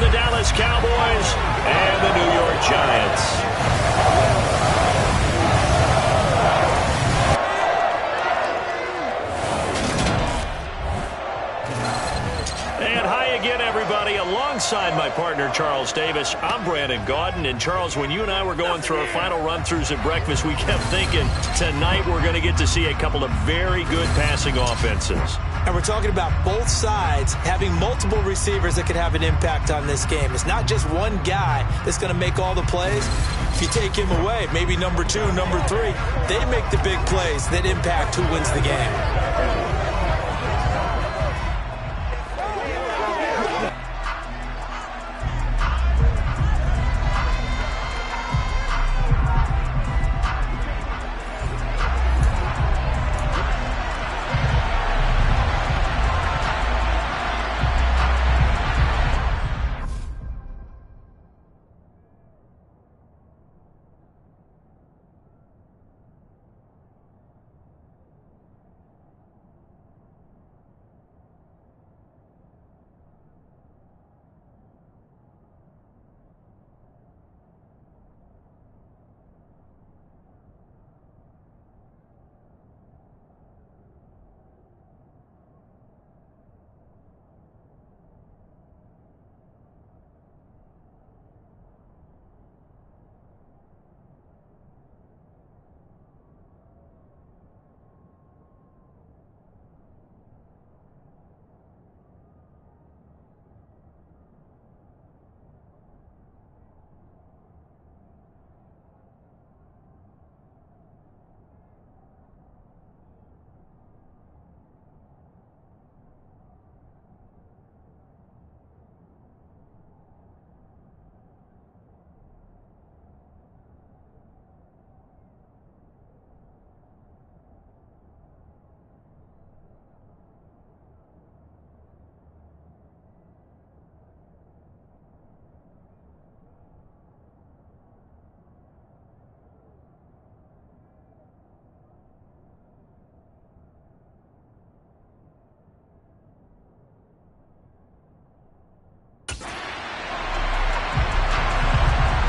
the Dallas Cowboys and the New York Giants. Alongside my partner, Charles Davis, I'm Brandon Gaudin. And, Charles, when you and I were going through our final run-throughs at breakfast, we kept thinking tonight we're going to get to see a couple of very good passing offenses. And we're talking about both sides having multiple receivers that could have an impact on this game. It's not just one guy that's going to make all the plays. If you take him away, maybe number 2, number 3, they make the big plays that impact who wins the game.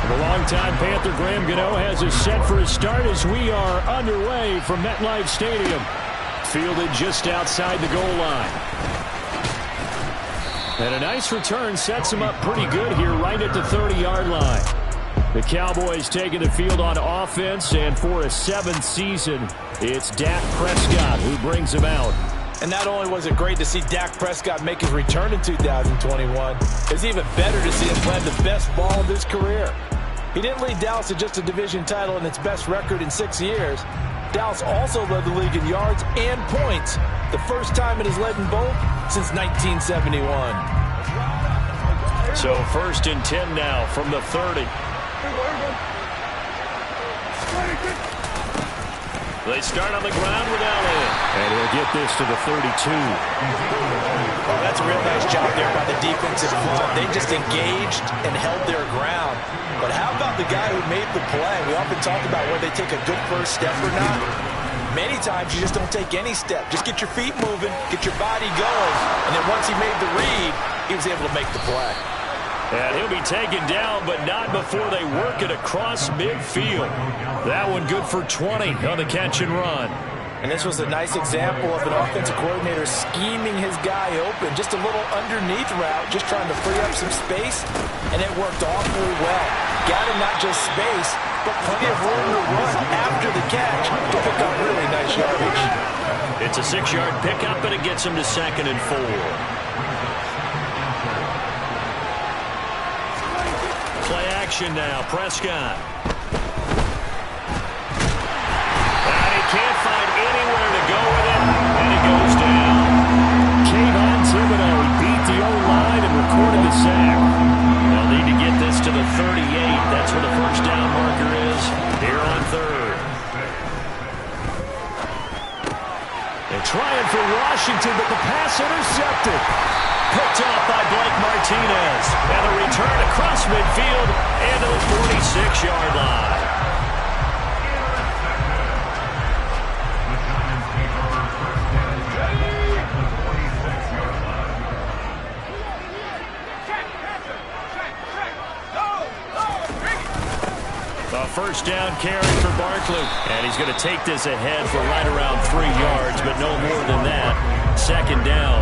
The longtime Panther Graham Gano has us set for a start as we are underway from MetLife Stadium. Fielded just outside the goal line. And a nice return sets him up pretty good here right at the 30-yard line. The Cowboys taking the field on offense, and for a 7th season, it's Dak Prescott who brings him out. And not only was it great to see Dak Prescott make his return in 2021, it's even better to see him play the best ball of his career. He didn't lead Dallas to just a division title and its best record in 6 years. Dallas also led the league in yards and points, the first time it has led in both since 1971. So 1st and 10 now from the 30. They start on the ground with Allen. And he'll get this to the 32. Oh, that's a real nice job there by the defensive front. They just engaged and held their ground. But how about the guy who made the play? We often talk about whether they take a good first step or not. Many times you just don't take any step. Just get your feet moving, get your body going. And then once he made the read, he was able to make the play. And he'll be taken down, but not before they work it across midfield. That one good for 20 on the catch and run. And this was a nice example of an offensive coordinator scheming his guy open. Just a little underneath route, just trying to free up some space. And it worked awfully well. Got him not just space, but plenty of room to run after the catch to pick up really nice yardage. It's a 6-yard pickup, and it gets him to 2nd and 4. Play action now, Prescott. And he can't find anywhere to go with it, and it goes down. Kayvon Thibodeaux beat the O-line and recorded the sack. They'll need to get this to the 38. That's where the first down marker is here on 3rd. They're trying for Washington, but the pass intercepted. Picked off by Blake Martinez. And a return across midfield and to the 46-yard line. first down carry for Barkley. And he's going to take this ahead for right around 3 yards, but no more than that. Second down.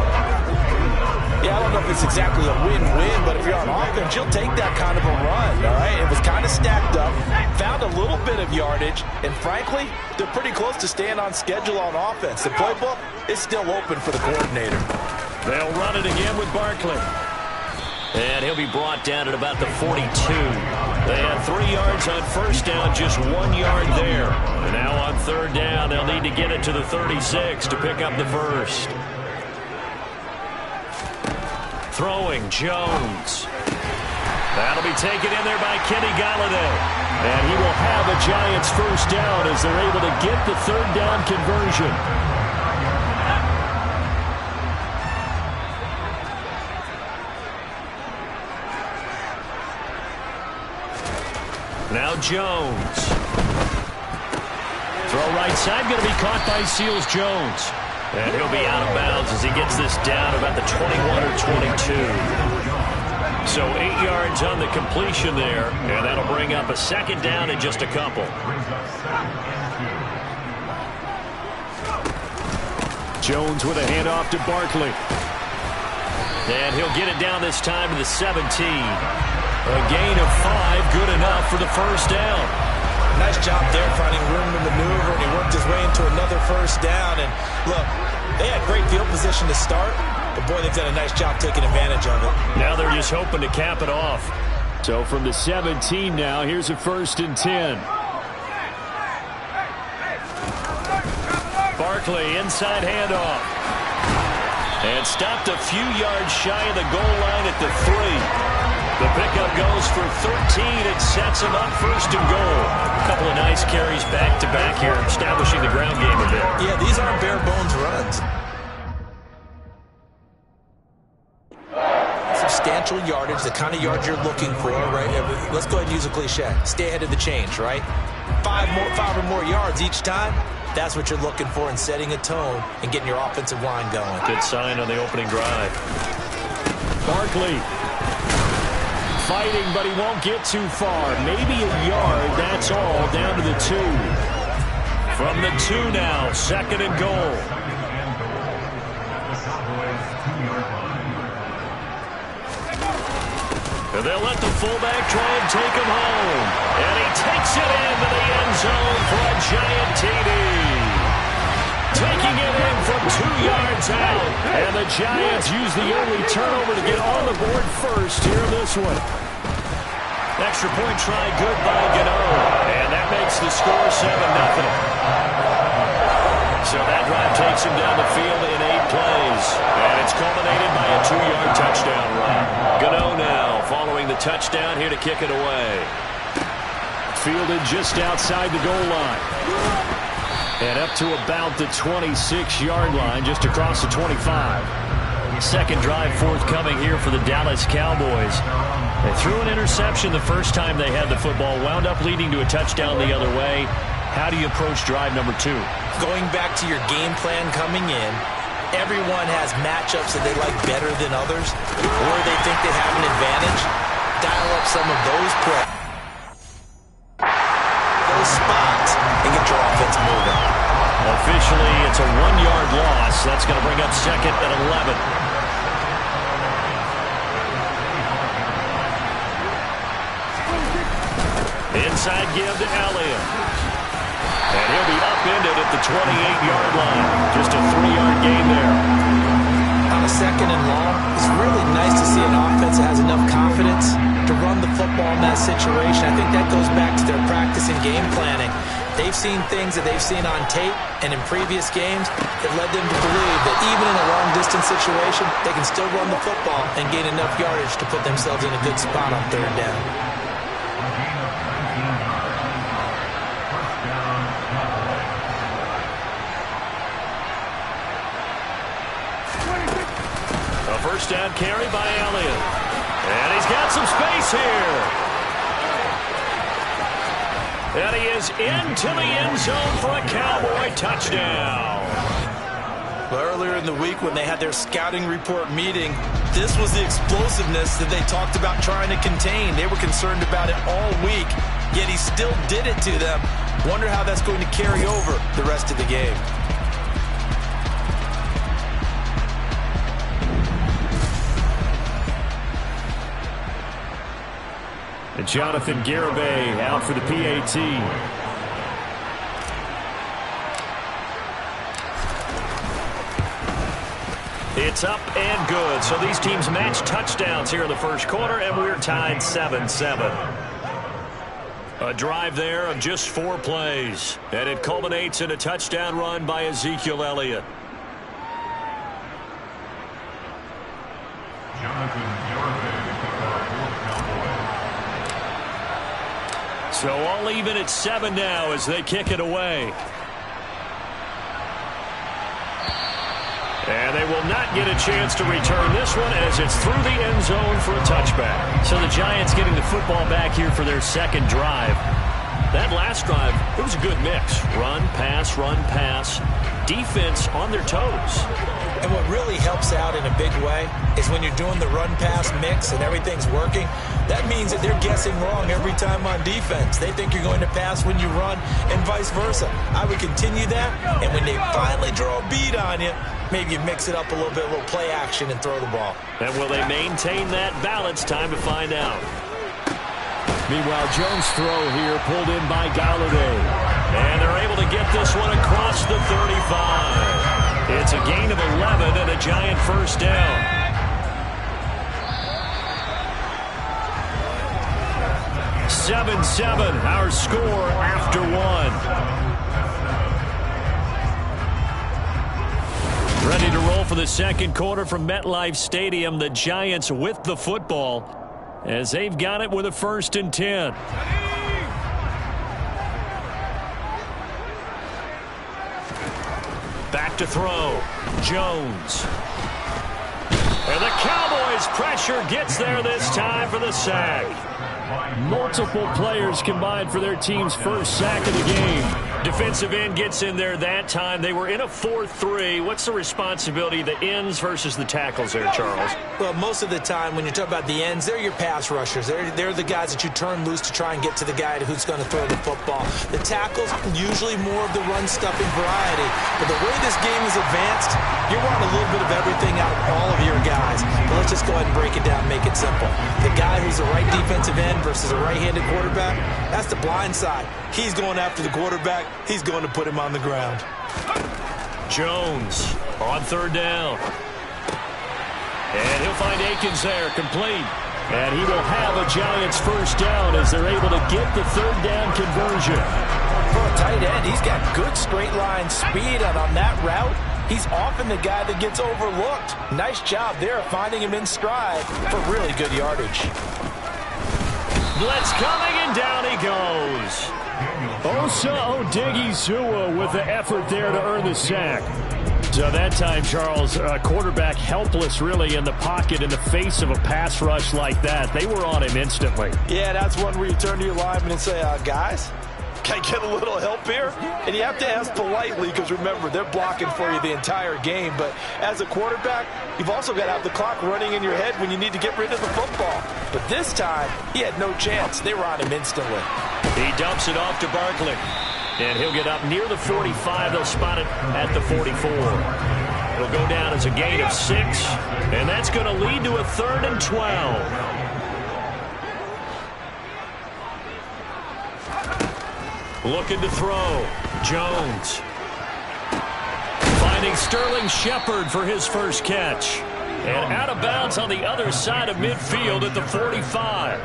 Yeah, I don't know if it's exactly a win-win, but if you're on offense, you'll take that kind of a run, all right? It was kind of stacked up, found a little bit of yardage, and frankly, they're pretty close to staying on schedule on offense. The playbook is still open for the coordinator. They'll run it again with Barkley. And he'll be brought down at about the 42. They had 3 yards on first down, just 1 yard there. And now on third down, they'll need to get it to the 36 to pick up the first. Throwing, Jones. That'll be taken in there by Kenny Golladay. And he will have a Giants first down as they're able to get the third down conversion. Now Jones. Throw right side, going to be caught by Seals-Jones. And he'll be out of bounds as he gets this down about the 21 or 22. So 8 yards on the completion there, and that'll bring up a second down in just a couple. Jones with a handoff to Barkley. And he'll get it down this time to the 17. A gain of 5, good enough for the first down. Nice job there finding room to maneuver, and he worked his way into another first down. And look, they had great field position to start, but boy, they've done a nice job taking advantage of it. Now they're just hoping to cap it off. So from the 17 now, here's a 1st and 10. Barkley, inside handoff. And stopped a few yards shy of the goal line at the 3. The pickup goes for 13. It sets him up 1st and goal. A couple of nice carries back-to-back here, establishing the ground game a bit. Yeah, these aren't bare-bones runs. Substantial yardage, the kind of yards you're looking for, right? Let's go ahead and use a cliche. Stay ahead of the change, right? 5 or more yards each time. That's what you're looking for in setting a tone and getting your offensive line going. Good sign on the opening drive. Barkley. Fighting, but he won't get too far. Maybe a yard, that's all, down to the 2. From the 2 now, 2nd and goal. And they'll let the fullback try and take him home. And he takes it into the end zone for a Giant TD. Taking it in from 2 yards out. And the Giants use the early turnover to get on the board first here in this one. Extra point try good by Gano. And that makes the score 7-0. So that drive takes him down the field in 8 plays. And it's culminated by a 2-yard touchdown run. Gano now following the touchdown here to kick it away. Fielded just outside the goal line. And up to about the 26-yard line, just across the 25. Second drive forthcoming here for the Dallas Cowboys. They threw an interception the first time they had the football, wound up leading to a touchdown the other way. How do you approach drive number 2? Going back to your game plan coming in, everyone has matchups that they like better than others, or they think they have an advantage. Dial up some of those plays, those spots, and get your offense moving. Officially, it's a 1-yard loss. That's going to bring up 2nd and 11. Inside give to Elliott. And he'll be upended at the 28-yard line. Just a 3-yard gain there. On a 2nd and long, it's really nice to see an offense that has enough confidence to run the football in that situation. I think that goes back to their practice and game planning. They've seen things that they've seen on tape and in previous games that led them to believe that even in a long-distance situation, they can still run the football and gain enough yardage to put themselves in a good spot on third down. A first down carry by Elliott. And he's got some space here. And he is into the end zone for a Cowboy touchdown. Well, earlier in the week when they had their scouting report meeting, this was the explosiveness that they talked about trying to contain. They were concerned about it all week, yet he still did it to them. Wonder how that's going to carry over the rest of the game. And Jonathan Garibay out for the PAT. It's up and good. So these teams match touchdowns here in the first quarter, and we're tied 7-7. A drive there of just 4 plays, and it culminates in a touchdown run by Ezekiel Elliott. So all even at 7 now as they kick it away. And they will not get a chance to return this one as it's through the end zone for a touchback. So the Giants getting the football back here for their second drive. That last drive, it was a good mix. Run, pass, defense on their toes. And what really helps out in a big way is when you're doing the run-pass mix and everything's working, that means that they're guessing wrong every time on defense. They think you're going to pass when you run and vice versa. I would continue that, and when they finally draw a bead on you, maybe you mix it up a little bit, a little play action, and throw the ball. And will they maintain that balance? Time to find out. Meanwhile, Jones' throw here pulled in by Galladay. And they're able to get this one across the 35. It's a gain of 11 and a Giant first down. (7-7) our score after 1. Ready to roll for the second quarter from MetLife Stadium. The Giants with the football as they've got it with a 1st and 10. Back to throw. Jones. And the Cowboys' pressure gets there this time for the sack. Multiple players combined for their team's first sack of the game. Defensive end gets in there that time. They were in a 4-3. What's the responsibility of the ends versus the tackles there, Charles? Well, most of the time when you talk about the ends, they're your pass rushers. They're the guys that you turn loose to try and get to the guy who's going to throw the football. The tackles, usually more of the run-stuffing variety. But the way this game is advanced, you want a little bit of everything out of all of your guys. But let's just go ahead and break it down and make it simple. The guy who's the right defensive end versus a right-handed quarterback, that's the blind side. He's going after the quarterback. He's going to put him on the ground. Jones on 3rd down. And he'll find Akins there, complete. And he will have a Giants first down as they're able to get the 3rd down conversion. For a tight end, he's got good straight line speed, and on that route, he's often the guy that gets overlooked. Nice job there finding him in stride for really good yardage. Blitz coming, and down he goes. Osa Odighizuwa with the effort there to earn the sack. So that time, Charles, quarterback helpless really in the pocket in the face of a pass rush like that. They were on him instantly. Yeah, that's one where you turn to your lineman and say, guys, can I get a little help here? And you have to ask politely because, remember, they're blocking for you the entire game. But as a quarterback, you've also got to have the clock running in your head when you need to get rid of the football. But this time, he had no chance. They were on him instantly. He dumps it off to Barkley. And he'll get up near the 45. They'll spot it at the 44. It'll go down as a gain of 6. And that's going to lead to a 3rd and 12. Looking to throw. Jones. Finding Sterling Shepard for his first catch. And out of bounds on the other side of midfield at the 45.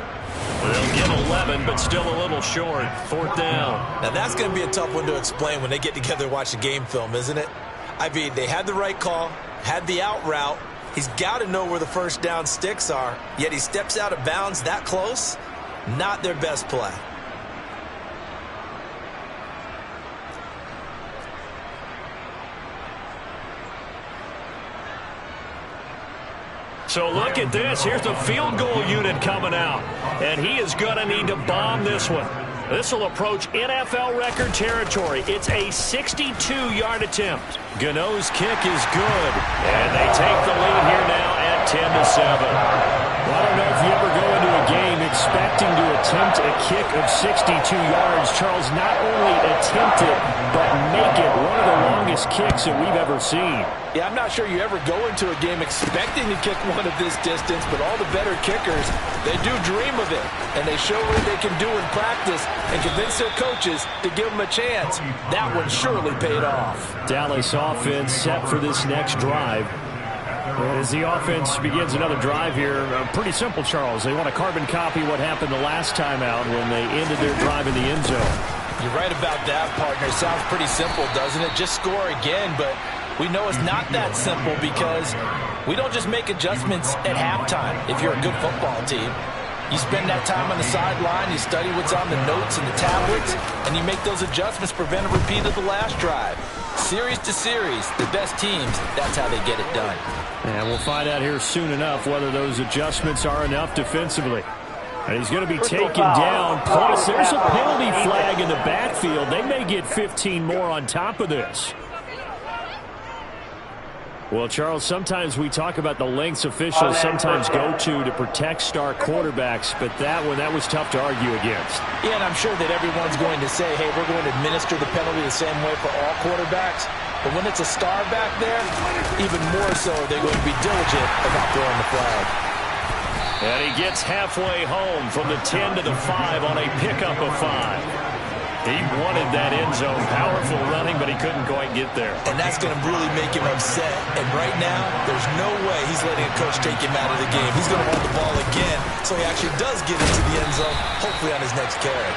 They'll get 11, but still a little short. 4th down. Now, that's going to be a tough one to explain when they get together and watch the game film, isn't it? I mean, they had the right call, had the out route. He's got to know where the first down sticks are, yet he steps out of bounds that close. Not their best play. So look at this. Here's the field goal unit coming out. And he is going to need to bomb this one. This will approach NFL record territory. It's a 62-yard attempt. Gano's kick is good. And they take the lead here now at 10-7. Well, I don't know if you ever go into a game expecting to attempt a kick of 62 yards. Charles, not only attempt it, but make it one of the longest kicks that we've ever seen. Yeah, I'm not sure you ever go into a game expecting to kick one of this distance, but all the better kickers, they do dream of it. And they show what they can do in practice and convince their coaches to give them a chance. That one surely paid off. Dallas offense set for this next drive. As the offense begins another drive here, pretty simple, Charles. They want to carbon copy what happened the last time out when they ended their drive in the end zone. You're right about that, partner. Sounds pretty simple, doesn't it? Just score again, but we know it's not that simple because we don't just make adjustments at halftime if you're a good football team. You spend that time on the sideline, you study what's on the notes and the tablets, and you make those adjustments, prevent a repeat of the last drive. Series to series, the best teams, that's how they get it done. And we'll find out here soon enough whether those adjustments are enough defensively. And he's going to be taken down. Plus, there's a penalty flag in the backfield. They may get 15 more on top of this. Well, Charles, sometimes we talk about the lengths officials sometimes go to protect star quarterbacks, but that was tough to argue against. Yeah, and I'm sure that everyone's going to say, hey, we're going to administer the penalty the same way for all quarterbacks. But when it's a star back there, even more so, they're going to be diligent about throwing the flag. And he gets halfway home from the 10 to the 5 on a pickup of 5. He wanted that end zone. Powerful running, but he couldn't quite get there. And that's going to really make him upset. And right now, there's no way he's letting a coach take him out of the game. He's going to want the ball again, so he actually does get into the end zone, hopefully on his next carry.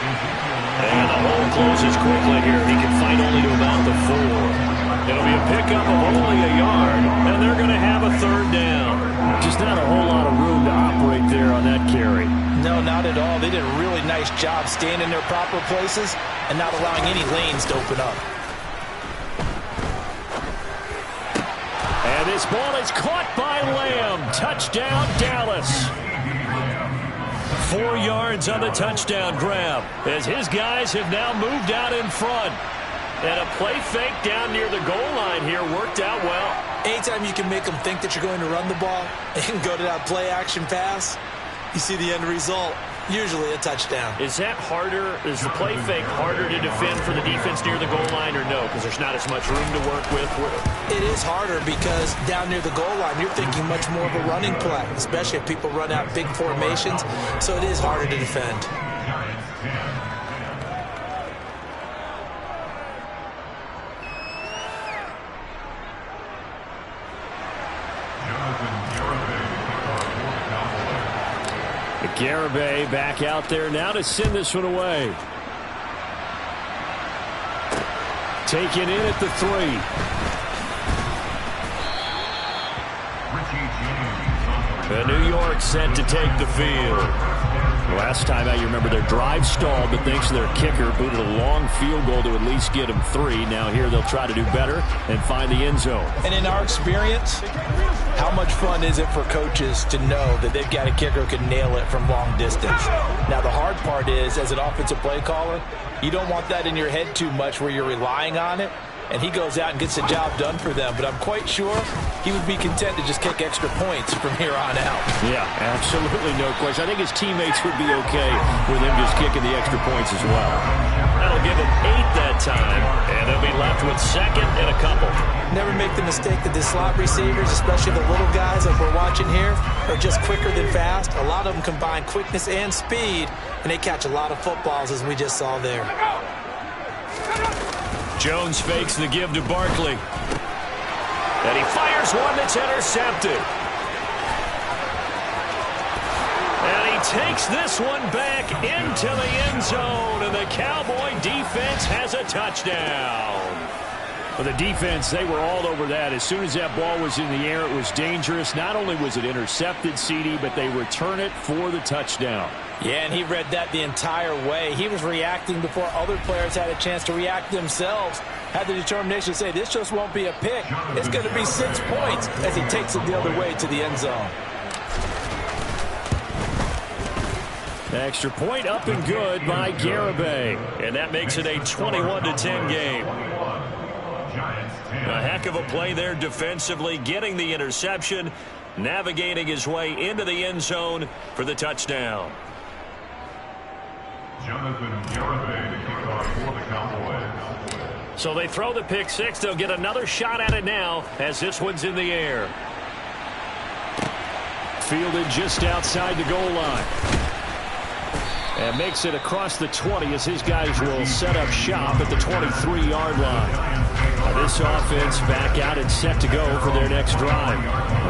And the hole closes quickly here. He can fight only to about the 4. It'll be a pickup of only a yard, and they're going to have a third down. Just not a whole lot of room to operate there on that carry. No, not at all. They did a really nice job staying in their proper places and not allowing any lanes to open up. And this ball is caught by Lamb. Touchdown, Dallas. 4 yards on the touchdown grab as his guys have now moved out in front. And a play fake down near the goal line here worked out well. Anytime you can make them think that you're going to run the ball and go to that play action pass, you see the end result, usually a touchdown. Is that harder? Is the play fake harder to defend for the defense near the goal line or no? Because there's not as much room to work with? It is harder because down near the goal line, you're thinking much more of a running play, especially if people run out big formations. So it is harder to defend. Garibay back out there now to send this one away. Taken in at the 3. New York set to take the field. Last time out, you remember their drive stalled, but thanks to their kicker, booted a long field goal to at least get them 3. Now here they'll try to do better and find the end zone. And in our experience, how much fun is it for coaches to know that they've got a kicker who can nail it from long distance? Now the hard part is, as an offensive play caller, you don't want that in your head too much where you're relying on it. And he goes out and gets the job done for them. But I'm quite sure he would be content to just kick extra points from here on out. Yeah, absolutely no question. I think his teammates would be okay with him just kicking the extra points as well. That'll give him 8 that time. And they'll be left with second and a couple. Never make the mistake that the slot receivers, especially the little guys like we're watching here, are just quicker than fast. A lot of them combine quickness and speed, and they catch a lot of footballs, as we just saw there. Jones fakes the give to Barkley. And he fires one that's intercepted. And he takes this one back into the end zone, and the Cowboy defense has a touchdown. Well, the defense, they were all over that. As soon as that ball was in the air, it was dangerous. Not only was it intercepted, CD, but they return it for the touchdown. Yeah, and he read that the entire way. He was reacting before other players had a chance to react themselves. Had the determination to say, this just won't be a pick. It's going to be 6 points as he takes it the other way to the end zone. Extra point up and good by Garibay. And that makes it a 21-10 game. A heck of a play there defensively, getting the interception, navigating his way into the end zone for the touchdown. Jonathan Garibay, the kickoff for the Cowboys. So they throw the pick six. They'll get another shot at it now as this one's in the air. Fielded just outside the goal line. And makes it across the 20 as his guys will set up shop at the 23-yard line. This offense back out and set to go for their next drive.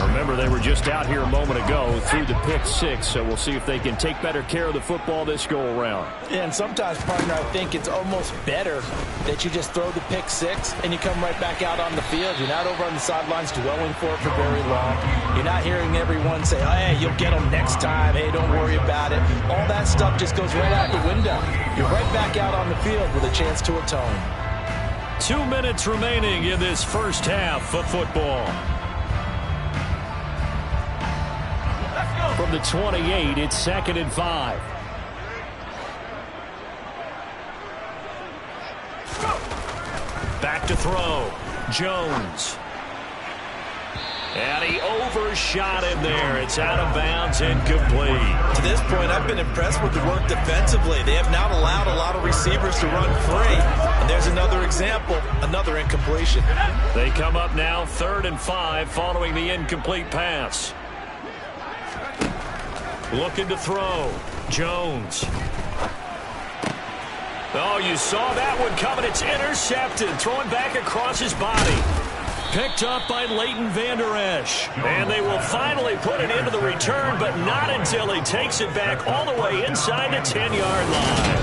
Remember, they were just out here a moment ago through the pick six, so we'll see if they can take better care of the football this go-around. Yeah, and sometimes, partner, I think it's almost better that you just throw the pick six and you come right back out on the field. You're not over on the sidelines dwelling for it for very long. You're not hearing everyone say, oh, hey, you'll get them next time. Hey, don't worry about it. All that stuff just goes right out the window. You're right back out on the field with a chance to atone. 2 minutes remaining in this first half of football. From the 28, it's 2nd and 5. Back to throw. Jones. And he overshot him there. It's out of bounds, incomplete. To this point, I've been impressed with the work defensively. They have not allowed a lot of receivers to run free. And there's another example, another incompletion. They come up now 3rd and 5 following the incomplete pass. Looking to throw. Jones. Oh, you saw that one coming. It's intercepted. Throwing back across his body. Picked up by Leighton Vander Esch. And they will finally put it into the return, but not until he takes it back all the way inside the 10-yard line.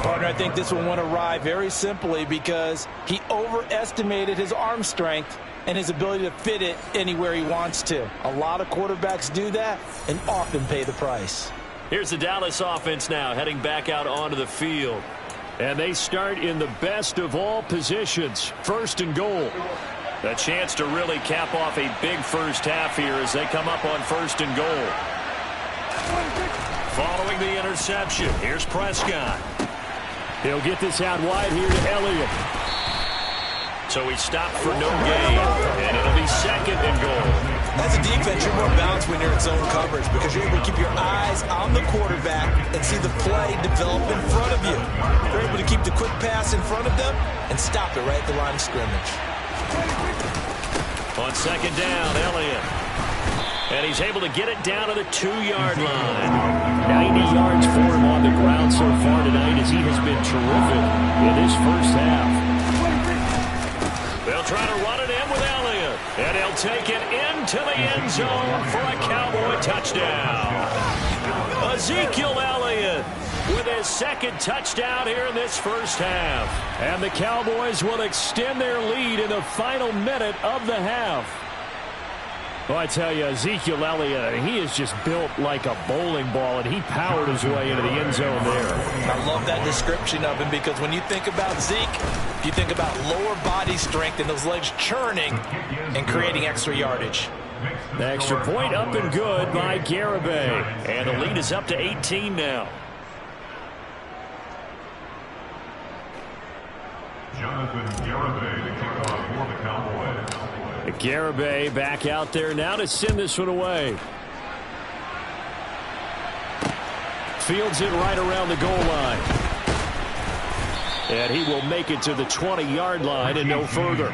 Partner, I think this one went awry very simply because he overestimated his arm strength and his ability to fit it anywhere he wants to. A lot of quarterbacks do that and often pay the price. Here's the Dallas offense now heading back out onto the field. And they start in the best of all positions, 1st and goal. A chance to really cap off a big first half here as they come up on 1st and goal. Following the interception, here's Prescott. He'll get this out wide here to Elliott. So he stopped for no gain, and it'll be 2nd and goal. As a defense, you're more balanced when you're in zone coverage because you're able to keep your eyes on the quarterback and see the play develop in front of you. You're able to keep the quick pass in front of them and stop it right at the line of scrimmage. On 2nd down, Elliott. And he's able to get it down to the 2-yard line. 90 yards for him on the ground so far tonight as he has been terrific in his first half. They'll try to run it in with Elliott. And he'll take it into the end zone for a Cowboy touchdown. Ezekiel Elliott with his 2nd touchdown here in this first half. And the Cowboys will extend their lead in the final minute of the half. Well, I tell you, Ezekiel Elliott, he is just built like a bowling ball, and he powered his way into the end zone there. I love that description of him because when you think about Zeke, you think about lower body strength and those legs churning and creating extra yardage. The extra point up and good by Garibay. And the lead is up to 18 now. Jonathan Garibay, the kickoff for the Cowboys. Garibay back out there now to send this one away. Fields it right around the goal line. And he will make it to the 20-yard line and no further.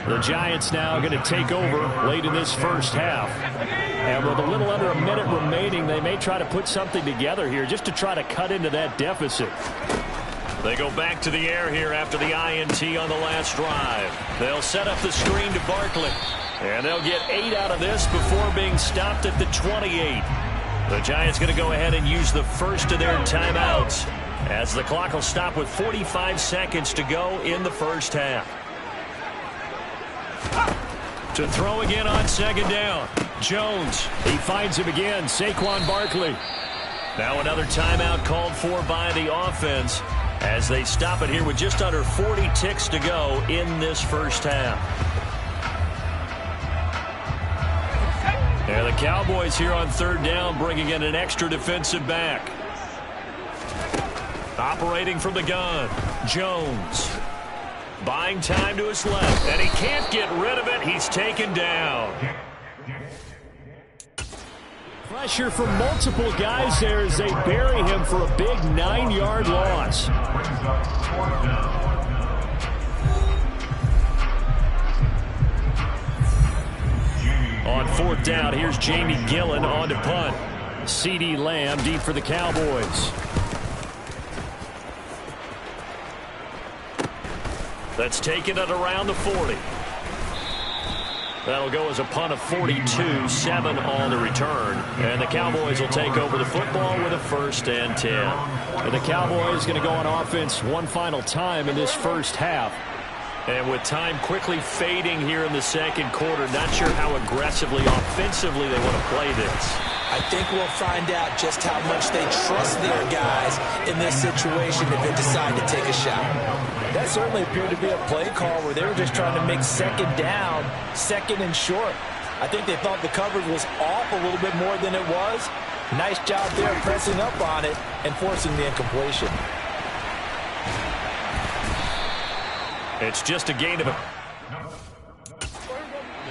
The Giants now going to take over late in this first half. And with a little under a minute remaining, they may try to put something together here just to try to cut into that deficit. They go back to the air here after the INT on the last drive. They'll set up the screen to Barkley. And they'll get 8 out of this before being stopped at the 28. The Giants going to go ahead and use the first of their timeouts as the clock will stop with 45 seconds to go in the first half. To throw again on 2nd down. Jones. He finds him again. Saquon Barkley. Now another timeout called for by the offense as they stop it here with just under 40 ticks to go in this first half. And the Cowboys here on 3rd down bringing in an extra defensive back. Operating from the gun, Jones. Buying time to his left, and he can't get rid of it. He's taken down. Pressure from multiple guys there as they bury him for a big 9-yard loss. On 4th down, here's Jamie Gillen on to punt. CeeDee Lamb deep for the Cowboys. That's taken at around the 40. That'll go as a punt of 42, 7 on the return. And the Cowboys will take over the football with a 1st and 10. And the Cowboys going to go on offense one final time in this first half. And with time quickly fading here in the second quarter, not sure how aggressively, offensively they want to play this. I think we'll find out just how much they trust their guys in this situation if they decide to take a shot. That certainly appeared to be a play call where they were just trying to make 2nd down, 2nd and short. I think they thought the coverage was off a little bit more than it was. Nice job there pressing up on it and forcing the incompletion. It's just a gain of a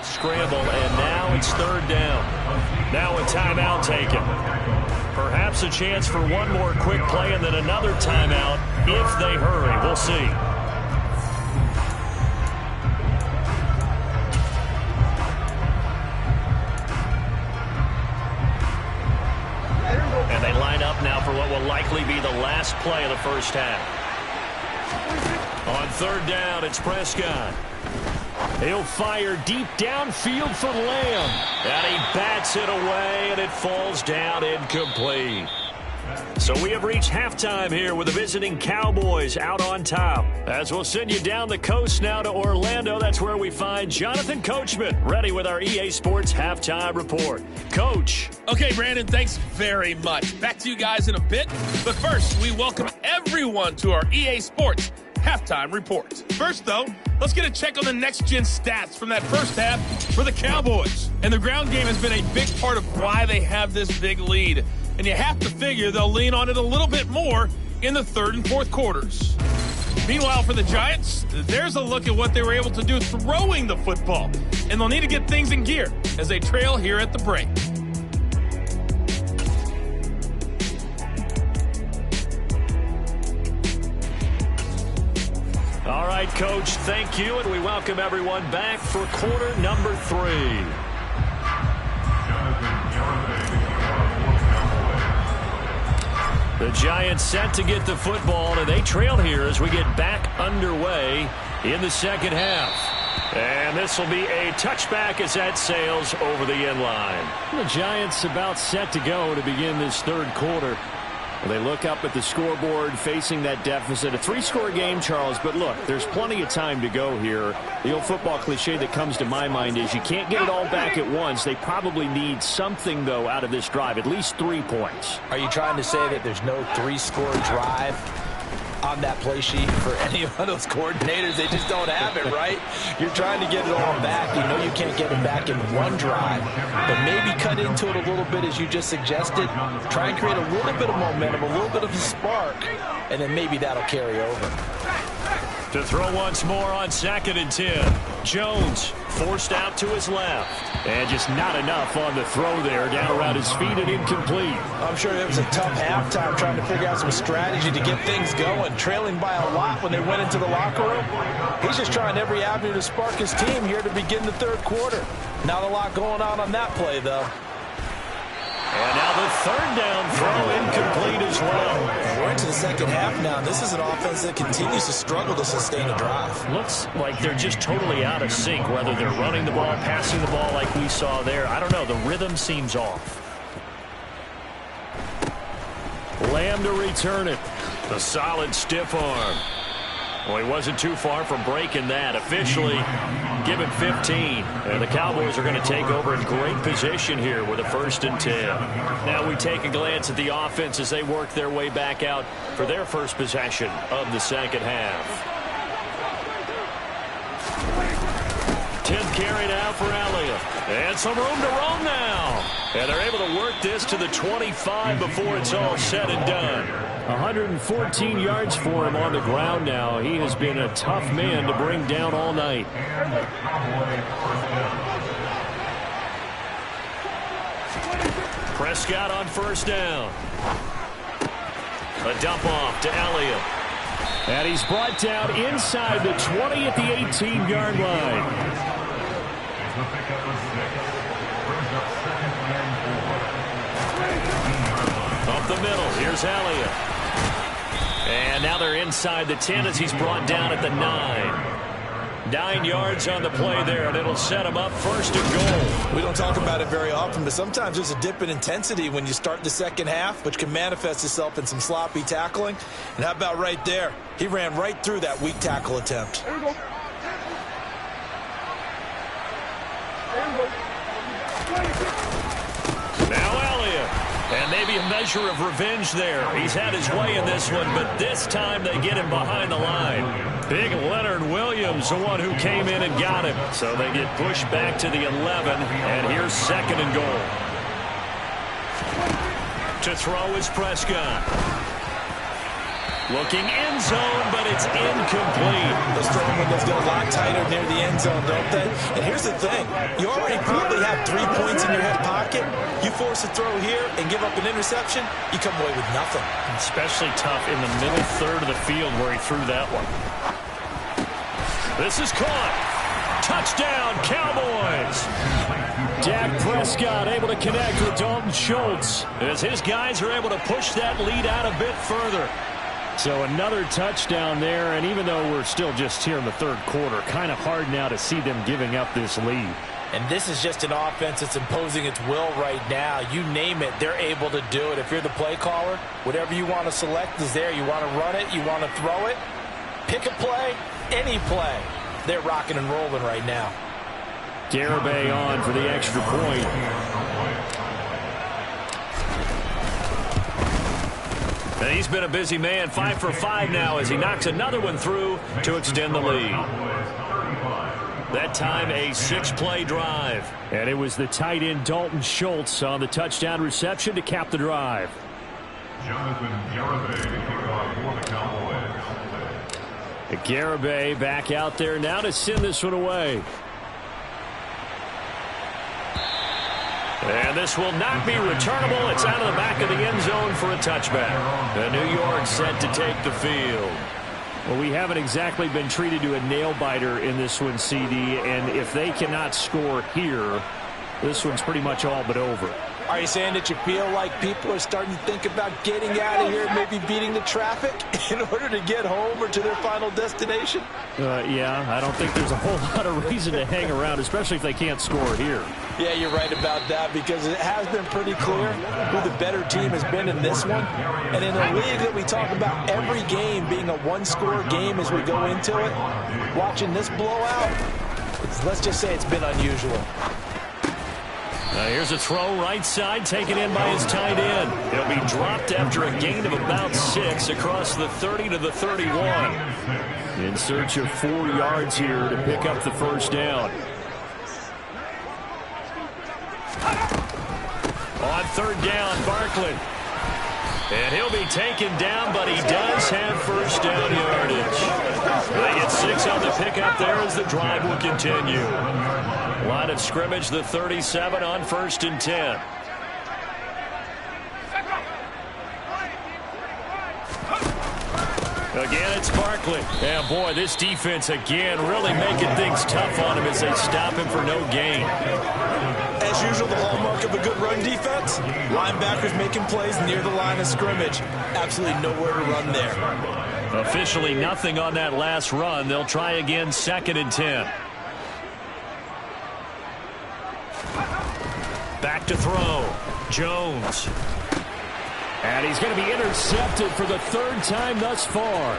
scramble, and now it's 3rd down. Now a timeout taken. Perhaps a chance for one more quick play and then another timeout if they hurry. We'll see. And they line up now for what will likely be the last play of the first half. On 3rd down, it's Prescott. He'll fire deep downfield for Lamb. And he bats it away, and it falls down incomplete. So we have reached halftime here with the visiting Cowboys out on top. As we'll send you down the coast now to Orlando, that's where we find Jonathan Coachman, ready with our EA Sports Halftime Report. Coach. Okay, Brandon, thanks very much. Back to you guys in a bit. But first, we welcome everyone to our EA Sports Halftime Report. First, though, let's get a check on the next-gen stats from that first half for the Cowboys. And the ground game has been a big part of why they have this big lead. And you have to figure they'll lean on it a little bit more in the 3rd and 4th quarters. Meanwhile, for the Giants, there's a look at what they were able to do throwing the football. And they'll need to get things in gear as they trail here at the break. All right, Coach, thank you, and we welcome everyone back for quarter number 3. The Giants set to get the football, and they trail here as we get back underway in the second half. And this will be a touchback as that sails over the end line. The Giants about set to go to begin this 3rd quarter. They look up at the scoreboard facing that deficit. A 3-score game, Charles, but look, there's plenty of time to go here. The old football cliche that comes to my mind is you can't get it all back at once. They probably need something, though, out of this drive, at least 3 points. Are you trying to say that there's no 3-score drive on that play sheet for any of those coordinators? They just don't have it, right? You're trying to get it all back. You know you can't get it back in one drive, but maybe cut into it a little bit as you just suggested. Try and create a little bit of momentum, a little bit of a spark, and then maybe that'll carry over. To throw once more on 2nd and 10. Jones forced out to his left. And just not enough on the throw there. Down around his feet and incomplete. I'm sure it was a tough halftime trying to figure out some strategy to get things going. Trailing by a lot when they went into the locker room. He's just trying every avenue to spark his team here to begin the 3rd quarter. Not a lot going on that play, though. And now the 3rd down throw incomplete as well. We're into the second half now. This is an offense that continues to struggle to sustain a drive. Looks like they're just totally out of sync, whether they're running the ball, passing the ball like we saw there. I don't know. The rhythm seems off. Lamb to return it. The solid stiff arm. Well, he wasn't too far from breaking that. Officially given 15. And the Cowboys are going to take over in great position here with a 1st and 10. Now we take a glance at the offense as they work their way back out for their first possession of the second half. 10th carry now for Elliott. And some room to roam now. And they're able to work this to the 25 before it's all said and done. 114 yards for him on the ground now. He has been a tough man to bring down all night. Prescott on first down. A dump off to Elliott. And he's brought down inside the 20 at the 18-yard line. Up the middle, here's Elliott. And now they're inside the 10 as he's brought down at the 9. 9 yards on the play there, and it'll set him up first and goal. We don't talk about it very often, but sometimes there's a dip in intensity when you start the second half, which can manifest itself in some sloppy tackling. And how about right there? He ran right through that weak tackle attempt. Now Elliott. And maybe a measure of revenge there. He's had his way in this one, but this time they get him behind the line. Big Leonard Williams, the one who came in and got him. So they get pushed back to the 11, and here's second and goal. To throw is Prescott. Looking end zone, but it's incomplete. Those throwing windows get a lot tighter near the end zone, don't they? And here's the thing. You already probably have 3 points in your hip pocket. You force a throw here and give up an interception, you come away with nothing. Especially tough in the middle third of the field where he threw that one. This is caught. Touchdown, Cowboys. Dak Prescott able to connect with Dalton Schultz as his guys are able to push that lead out a bit further. So another touchdown there, and even though we're still just here in the third quarter, kind of hard now to see them giving up this lead. And this is just an offense that's imposing its will right now. You name it, they're able to do it. If you're the play caller, whatever you want to select is there. You want to run it, you want to throw it, pick a play, any play. They're rocking and rolling right now. Garibay on for the extra point. And he's been a busy man, 5 for 5 now as he knocks another one through to extend the lead. That time a 6-play drive. And it was the tight end Dalton Schultz on the touchdown reception to cap the drive. Jonathan Garibay to kick off for the Cowboys. Garibay back out there now to send this one away. And this will not be returnable. It's out of the back of the end zone for a touchback. And New York set to take the field. Well, we haven't exactly been treated to a nail-biter in this one, CD. And if they cannot score here, this one's pretty much all but over. Are you saying that you feel like people are starting to think about getting out of here, maybe beating the traffic in order to get home or to their final destination? Yeah, I don't think there's a whole lot of reason to hang around, especially if they can't score here. Yeah, you're right about that because it has been pretty clear who the better team has been in this one. And in a league that we talk about every game being a one-score game as we go into it, watching this blowout, let's just say it's been unusual. Here's a throw right side taken in by his tight end. He'll be dropped after a gain of about 6 across the 30 to the 31. In search of 4 yards here to pick up the first down. On third down, Barkley. And he'll be taken down, but he does have first down yardage. They get 6 on the pickup there as the drive will continue. Line of scrimmage, the 37 on 1st and 10. Again, it's Barkley. And boy, this defense again really making things tough on him as they stop him for no gain. As usual, the hallmark of a good run defense, linebackers making plays near the line of scrimmage. Absolutely nowhere to run there. Officially nothing on that last run. They'll try again 2nd and 10. Back to throw. Jones. And he's going to be intercepted for the 3rd time thus far.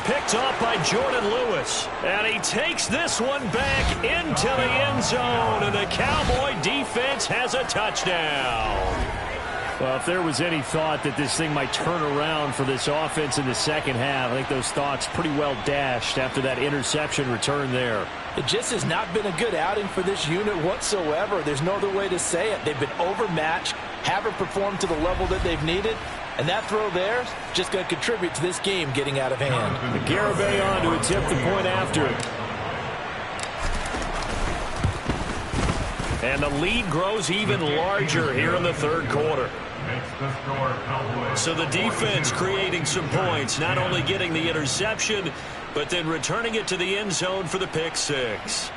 Picked off by Jordan Lewis. And he takes this one back into the end zone. And the Cowboy defense has a touchdown. Well, if there was any thought that this thing might turn around for this offense in the second half, I think those thoughts pretty well dashed after that interception return there. It just has not been a good outing for this unit whatsoever. There's no other way to say it. They've been overmatched, haven't performed to the level that they've needed, and that throw there is just going to contribute to this game getting out of hand. Garibay on to attempt the point after. And the lead grows even larger here in the third quarter. So the defense creating some points, not only getting the interception, but then returning it to the end zone for the pick six.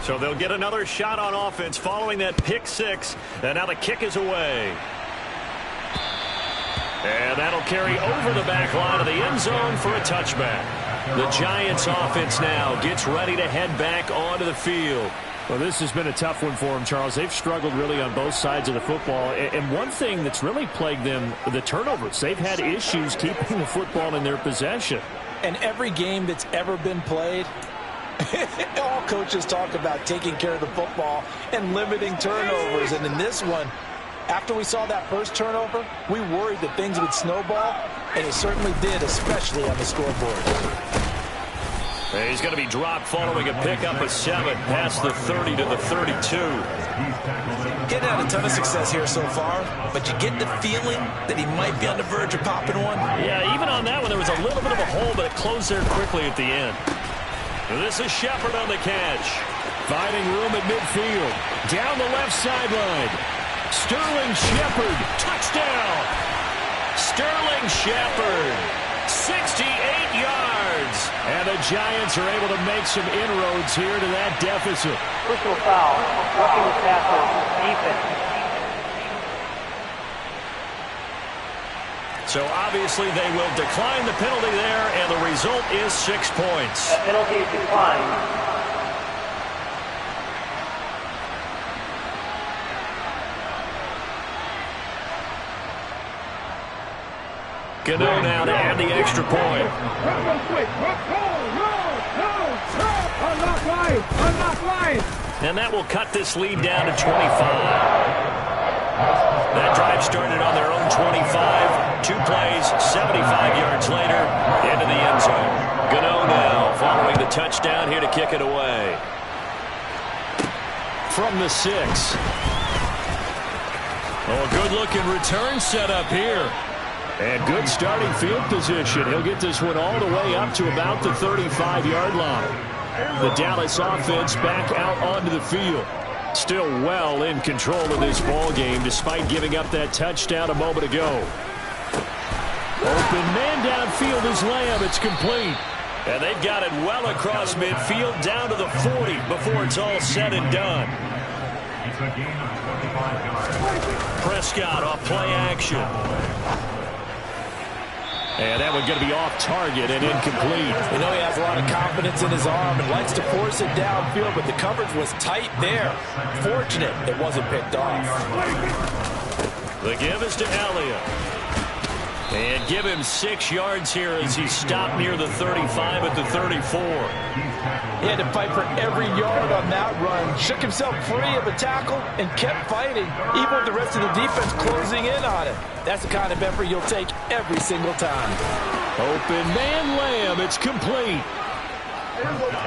So they'll get another shot on offense following that pick six. And now the kick is away. And that'll carry over the back line of the end zone for a touchback. The Giants offense now gets ready to head back onto the field. Well, this has been a tough one for them, Charles. They've struggled really on both sides of the football. And one thing that's really plagued them, the turnovers. They've had issues keeping the football in their possession. And every game that's ever been played, all coaches talk about taking care of the football and limiting turnovers. And in this one, after we saw that first turnover, we worried that things would snowball, and it certainly did, especially on the scoreboard. He's going to be dropped following a pickup of 7 past the 30 to the 32. Getting had a ton of success here so far, but you get the feeling that he might be on the verge of popping one. Yeah, even on that one, there was a little bit of a hole, but it closed there quickly at the end. This is Shepard on the catch. Finding room at midfield. Down the left sideline. Sterling Shepard, touchdown! Sterling Shepard, 68 yards. And the Giants are able to make some inroads here to that deficit. Personal foul, roughing the passer, defense. So obviously they will decline the penalty there, and the result is 6 points. That penalty is declined. Gano now to add the extra point. And that will cut this lead down to 25. That drive started on their own 25. 2 plays, 75 yards later, into the end zone. Gano now following the touchdown here to kick it away. From the 6. Oh, a good-looking return set up here. And good starting field position. He'll get this one all the way up to about the 35-yard line. The Dallas offense back out onto the field. Still well in control of this ball game despite giving up that touchdown a moment ago. Open man downfield is Lamb. It's complete. And they've got it well across midfield down to the 40 before it's all said and done. Prescott off play action. And that one's going to be off target and incomplete. You know he has a lot of confidence in his arm and likes to force it downfield, but the coverage was tight there. Fortunate it wasn't picked off. The give is to Elliott. And give him 6 yards here as he stopped near the 35 at the 34. He had to fight for every yard on that run. Shook himself free of a tackle and kept fighting, even with the rest of the defense closing in on him. That's the kind of effort you'll take every single time. Open man Lamb. It's complete.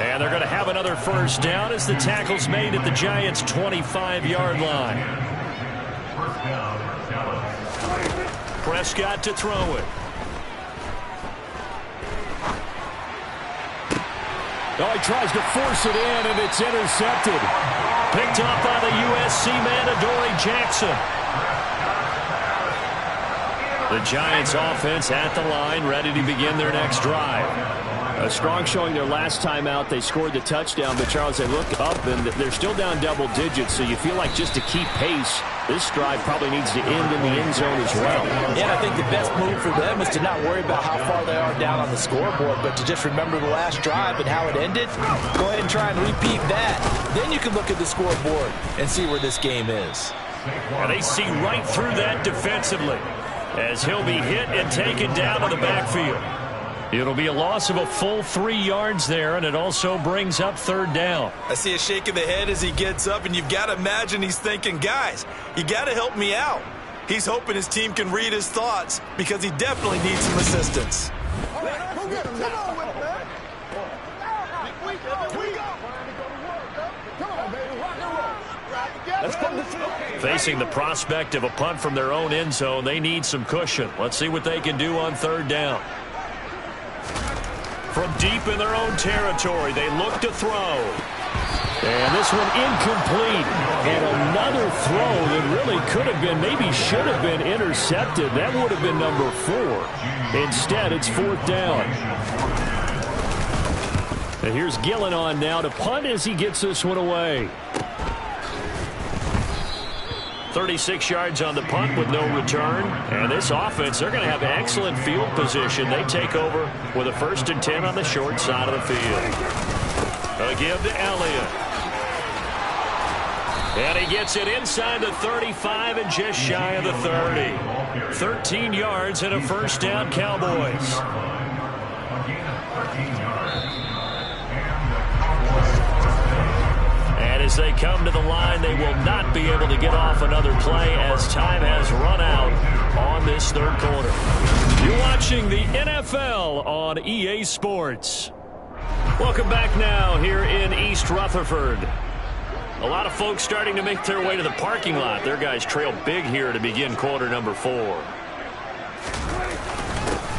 And they're going to have another first down as the tackle's made at the Giants' 25-yard line. Prescott to throw it. Oh, he tries to force it in, and it's intercepted. Picked up by the USC man, Adoree Jackson. The Giants offense at the line, ready to begin their next drive. A strong showing their last time out. They scored the touchdown, but Charles, they look up and they're still down double digits, so you feel like just to keep pace, this drive probably needs to end in the end zone as well. And I think the best move for them is to not worry about how far they are down on the scoreboard, but to just remember the last drive and how it ended. Go ahead and try and repeat that. Then you can look at the scoreboard and see where this game is. And they see right through that defensively as he'll be hit and taken down to the backfield. It'll be a loss of a full 3 yards there, and it also brings up third down. I see a shake of the head as he gets up, and you've got to imagine he's thinking, guys, you got to help me out. He's hoping his team can read his thoughts because he definitely needs some assistance. Facing the prospect of a punt from their own end zone, they need some cushion. Let's see what they can do on third down. From deep in their own territory, they look to throw. And this one incomplete. And another throw that really could have been, maybe should have been intercepted. That would have been number 4. Instead, it's fourth down. And here's Gillen on now to punt as he gets this one away. 36 yards on the punt with no return. And this offense, they're going to have excellent field position. They take over with a 1st and 10 on the short side of the field. A give to Elliott. And he gets it inside the 35 and just shy of the 30. 13 yards and a first down, Cowboys. And as they come to the line, they will not be able to get off another play as time has run out on this third quarter. You're watching the NFL on EA Sports. Welcome back now here in East Rutherford. A lot of folks starting to make their way to the parking lot. Their guys trail big here to begin quarter number 4.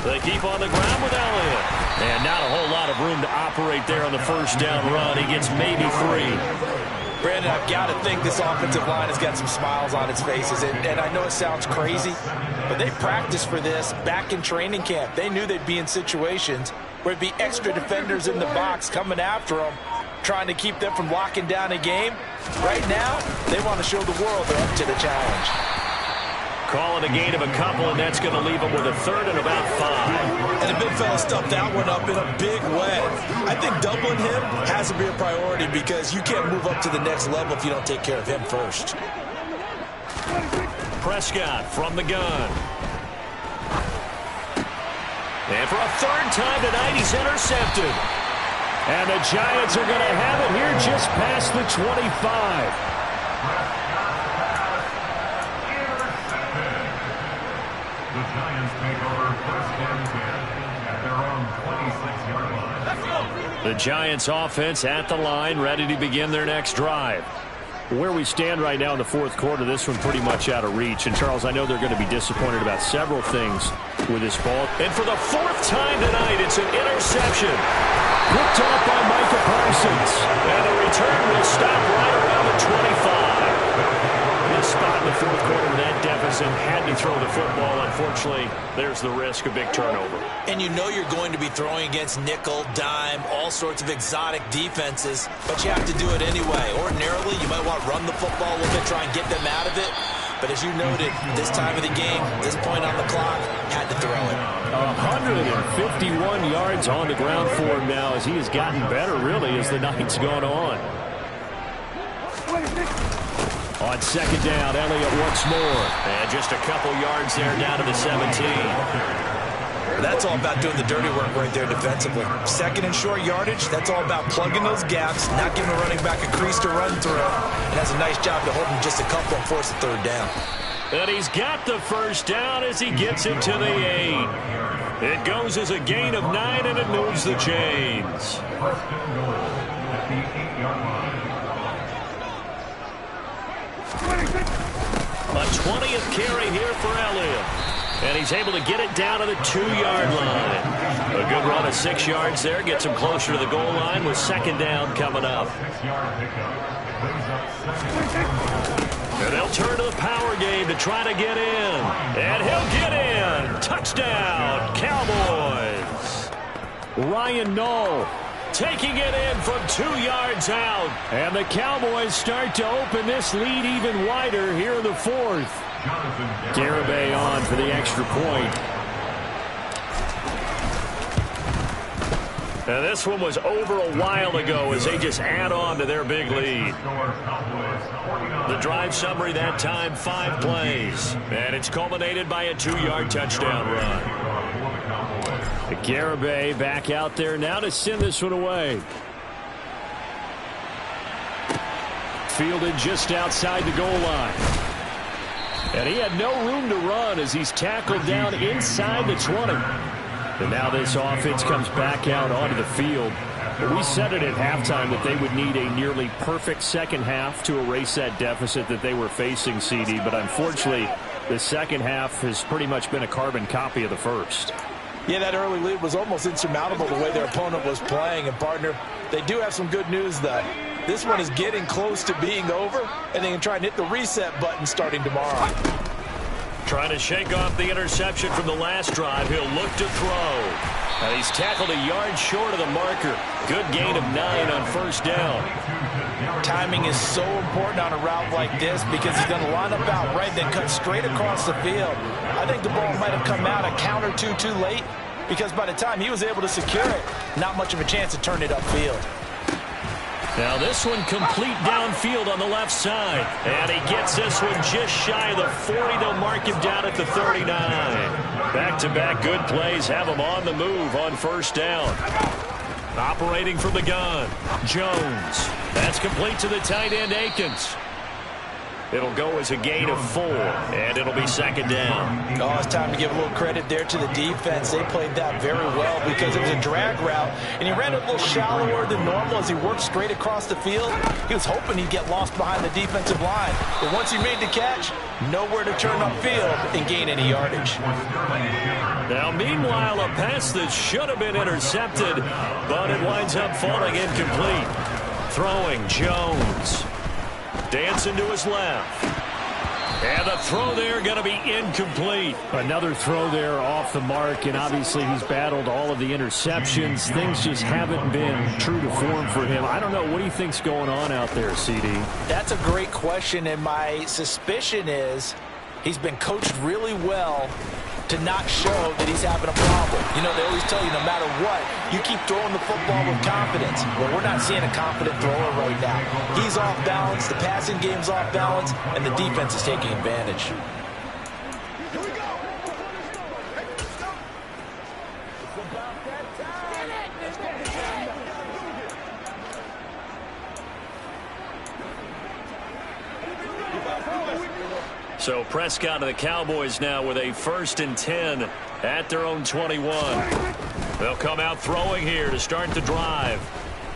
They keep on the ground with Elliott. And not a whole lot of room to operate there on the first down run. He gets maybe 3. Brandon, I've got to think this offensive line has got some smiles on its faces. And I know it sounds crazy, but they practiced for this back in training camp. They knew they'd be in situations where it'd be extra defenders in the box coming after them, trying to keep them from locking down a game. Right now, they want to show the world they're up to the challenge. Call it a gain of a couple, and that's going to leave them with a 3rd and about 5. And the big fella stuffed that one up in a big way. I think doubling him has to be a priority because you can't move up to the next level if you don't take care of him first. Prescott from the gun. And for a 3rd time tonight, he's intercepted. And the Giants are going to have it here just past the 25. The Giants take over 1st and 10 at their own 26-yard line. The Giants offense at the line, ready to begin their next drive. Where we stand right now in the 4th quarter, this one pretty much out of reach. And, Charles, I know they're going to be disappointed about several things with this ball. And for the 4th time tonight, it's an interception. Picked off by Micah Parsons. And the return will stop right around the 25. This spot in the 4th quarter with that deficit, had to throw the football. Unfortunately, there's the risk of big turnover. And you know you're going to be throwing against nickel, dime, all sorts of exotic defenses, but you have to do it anyway. Ordinarily, you might want to run the football a little bit, try and get them out of it. But as you noted, this time of the game, this point on the clock, had to throw it. 151 yards on the ground for him now as he has gotten better, really, as the night's gone on. On 2nd down, Elliott once more. And just a couple yards there down to the 17. That's all about doing the dirty work right there defensively. 2nd and short yardage, that's all about plugging those gaps, not giving a running back a crease to run through. And has a nice job to hold him just a couple and force a 3rd down. And he's got the first down as he gets it to the 8. It goes as a gain of 9, and it moves the chains. 1st and goal at the 8-yard line. A 20th carry here for Elliott. And he's able to get it down to the 2-yard line. A good run of 6 yards there. Gets him closer to the goal line with 2nd down coming up. 6-yard pickup. Brings up 2nd. And they'll turn to the power game to try to get in. And he'll get in. Touchdown, Cowboys. Ryan Knoll taking it in from 2 yards out. And the Cowboys start to open this lead even wider here in the 4th. Garibay on for the extra point. And this one was over a while ago as they just add on to their big lead. The drive summary that time, 5 plays. And it's culminated by a 2-yard touchdown run. Garibay back out there now to send this one away. Fielded just outside the goal line. And he had no room to run as he's tackled down inside the 20. And now this offense comes back out onto the field. But we said it at halftime that they would need a nearly perfect second half to erase that deficit that they were facing, CD. But unfortunately, the second half has pretty much been a carbon copy of the first. Yeah, that early lead was almost insurmountable the way their opponent was playing. And, partner, they do have some good news, though. This one is getting close to being over, and they can try and hit the reset button starting tomorrow. Trying to shake off the interception from the last drive. He'll look to throw. And he's tackled a yard short of the marker. Good gain of 9 on first down. Timing is so important on a route like this because he's going to line up out right, then cut straight across the field. I think the ball might have come out a count or two too late because by the time he was able to secure it, not much of a chance to turn it upfield. Now this one complete downfield on the left side. And he gets this one just shy of the 40. They'll mark him down at the 39. Back-to-back good plays have him on the move on first down. Operating from the gun, Jones. That's complete to the tight end, Akins. It'll go as a gain of 4, and it'll be second down. Oh, it's time to give a little credit there to the defense. They played that very well because it was a drag route, and he ran a little shallower than normal as he worked straight across the field. He was hoping he'd get lost behind the defensive line, but once he made the catch, nowhere to turn upfield and gain any yardage. Now, meanwhile, a pass that should have been intercepted, but it winds up falling incomplete. Throwing, Jones. Dancing to his left. And the throw there going to be incomplete. Another throw there off the mark, and obviously he's battled all of the interceptions. Things just haven't been true to form for him. I don't know. What do you think's going on out there, CD? That's a great question, and my suspicion is he's been coached really well to not show that he's having a problem. You know, they always tell you no matter what, you keep throwing the football with confidence. Well, we're not seeing a confident thrower right now. He's off balance, the passing game's off balance, and the defense is taking advantage. So Prescott and the Cowboys now with a 1st and 10 at their own 21. They'll come out throwing here to start the drive.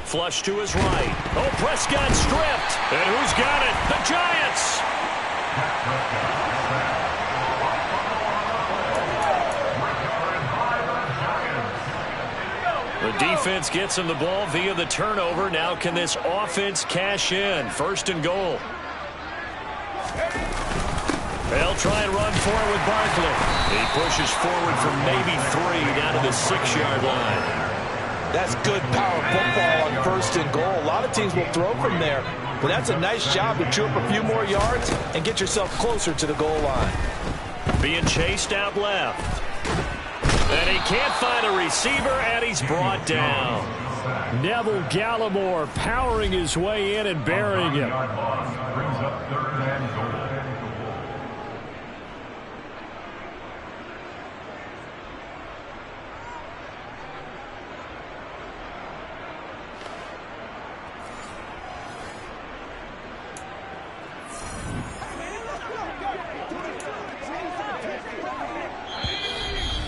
Flush to his right. Oh, Prescott stripped. And who's got it? The Giants. The defense gets him the ball via the turnover. Now can this offense cash in? 1st and goal. They'll try and run for it with Barkley. He pushes forward for maybe 3 down to the 6-yard line. That's good power football on 1st and goal. A lot of teams will throw from there, but that's a nice job to chew up a few more yards and get yourself closer to the goal line. Being chased out left. And he can't find a receiver, and he's brought down. Neville Gallimore powering his way in and burying him. Brings up 3rd and goal.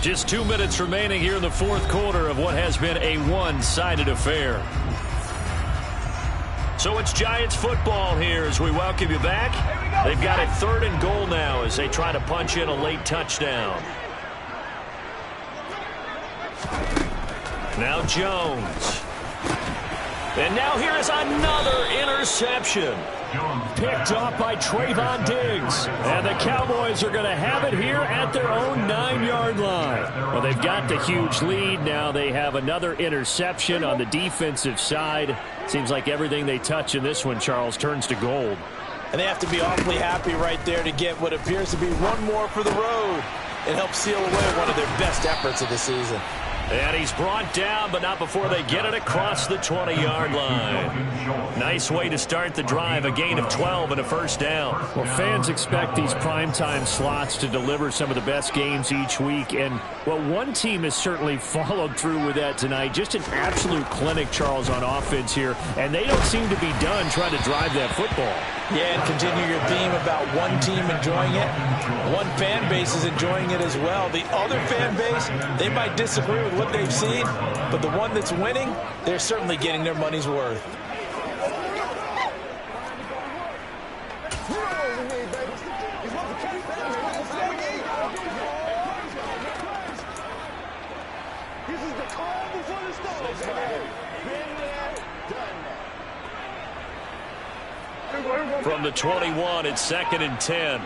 Just 2 minutes remaining here in the 4th quarter of what has been a one-sided affair. So it's Giants football here as we welcome you back. They've got a 3rd and goal now as they try to punch in a late touchdown. Now Jones. And now here is another interception. Picked off by Trayvon Diggs. And the Cowboys are going to have it here at their own 9-yard line. Well, they've got the huge lead. Now they have another interception on the defensive side. Seems like everything they touch in this one, Charles, turns to gold. And they have to be awfully happy right there to get what appears to be one more for the road. It helps seal away one of their best efforts of the season. And he's brought down, but not before they get it across the 20-yard line. Nice way to start the drive, a gain of 12 and a first down. Well, fans expect these primetime slots to deliver some of the best games each week. And, well, one team has certainly followed through with that tonight. Just an absolute clinic, Charles, on offense here. And they don't seem to be done trying to drive that football. Yeah, and continue your theme about one team enjoying it. One fan base is enjoying it as well. The other fan base, they might disagree with what they've seen, but the one that's winning, they're certainly getting their money's worth. From the 21, it's 2nd and 10.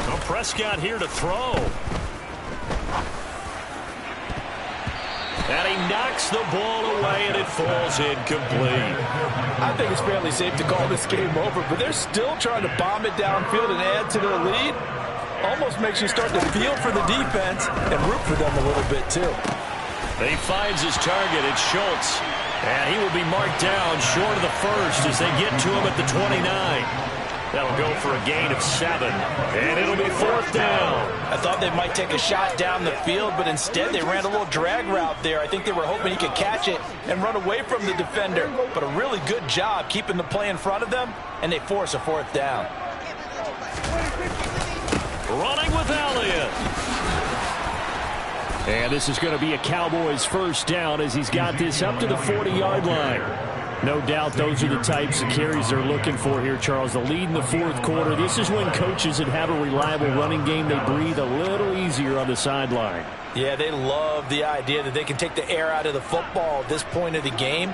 Well, Prescott here to throw. And he knocks the ball away, and it falls incomplete. I think it's fairly safe to call this game over, but they're still trying to bomb it downfield and add to their lead. Almost makes you start to feel for the defense and root for them a little bit, too. He finds his target. It's Schultz. And he will be marked down short of the first as they get to him at the 29. That'll go for a gain of 7. And it'll be 4th down. I thought they might take a shot down the field, but instead they ran a little drag route there. I think they were hoping he could catch it and run away from the defender. But a really good job keeping the play in front of them, and they force a 4th down. Running with Elliott. And this is going to be a Cowboys first down as he's got this up to the 40-yard line. No doubt those are the types of carries they're looking for here, Charles. The lead in the 4th quarter. This is when coaches that have a reliable running game, they breathe a little easier on the sideline. Yeah, they love the idea that they can take the air out of the football at this point of the game.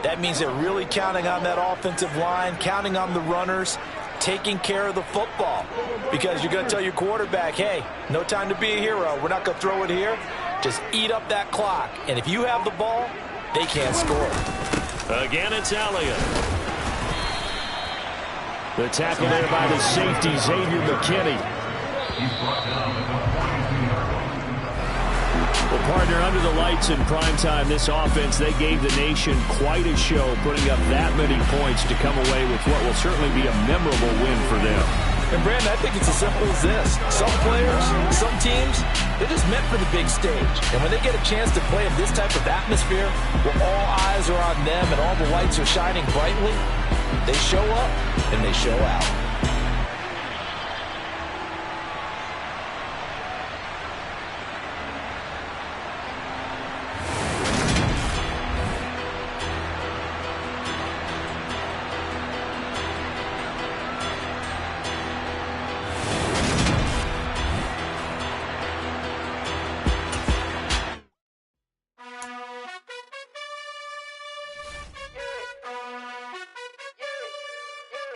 That means they're really counting on that offensive line, counting on the runners, taking care of the football. Because you're going to tell your quarterback, hey, no time to be a hero. We're not going to throw it here. Just eat up that clock. And if you have the ball, they can't score. Again, it's Elliott. The tackle there by the safety, Xavier McKinney. Well, partner, under the lights in primetime, this offense, they gave the nation quite a show, putting up that many points to come away with what will certainly be a memorable win for them. And, Brandon, I think it's as simple as this. Some players, some teams, they're just meant for the big stage. And when they get a chance to play in this type of atmosphere, where all eyes are on them and all the lights are shining brightly, they show up and they show out.